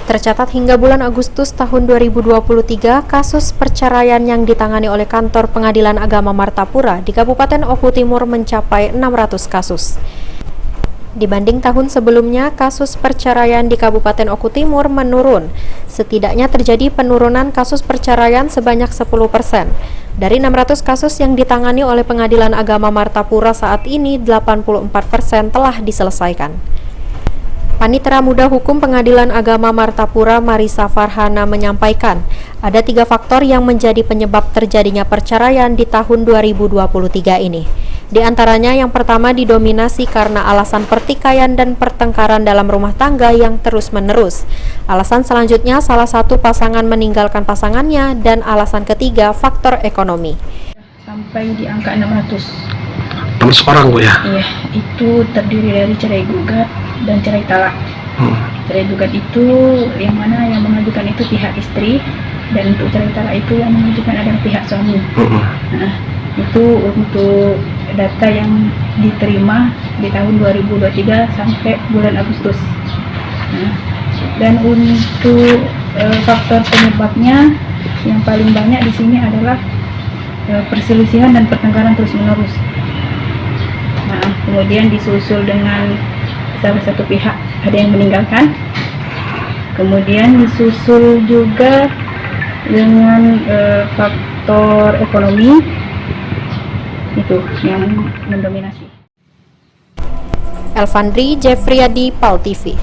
Tercatat hingga bulan Agustus tahun 2023, kasus perceraian yang ditangani oleh Kantor Pengadilan Agama Martapura di Kabupaten Oku Timur mencapai 600 kasus. Dibanding tahun sebelumnya, kasus perceraian di Kabupaten Oku Timur menurun. Setidaknya terjadi penurunan kasus perceraian sebanyak 10%. Dari 600 kasus yang ditangani oleh Pengadilan Agama Martapura saat ini, 84% telah diselesaikan. Panitera Muda Hukum Pengadilan Agama Martapura Marisa Farhana menyampaikan, ada 3 faktor yang menjadi penyebab terjadinya perceraian di tahun 2023 ini. Di antaranya yang pertama didominasi karena alasan pertikaian dan pertengkaran dalam rumah tangga yang terus-menerus. Alasan selanjutnya salah satu pasangan meninggalkan pasangannya dan alasan ketiga faktor ekonomi. Sampai di angka 600. 600 orang Bu ya? Iya, itu terdiri dari cerai gugat dan cerai talak. Cerai gugat itu yang mana yang mengajukan itu pihak istri, dan untuk cerai talak itu yang mengajukan adalah pihak suami. Nah, itu untuk data yang diterima di tahun 2023 sampai bulan Agustus. Nah, dan untuk faktor penyebabnya yang paling banyak di sini adalah perselisihan dan pertengkaran terus-menerus. Nah, kemudian disusul dengan salah satu pihak ada yang meninggalkan, kemudian disusul juga dengan faktor ekonomi, itu yang mendominasi. Elfandri Jeffriyadi, PAL TV.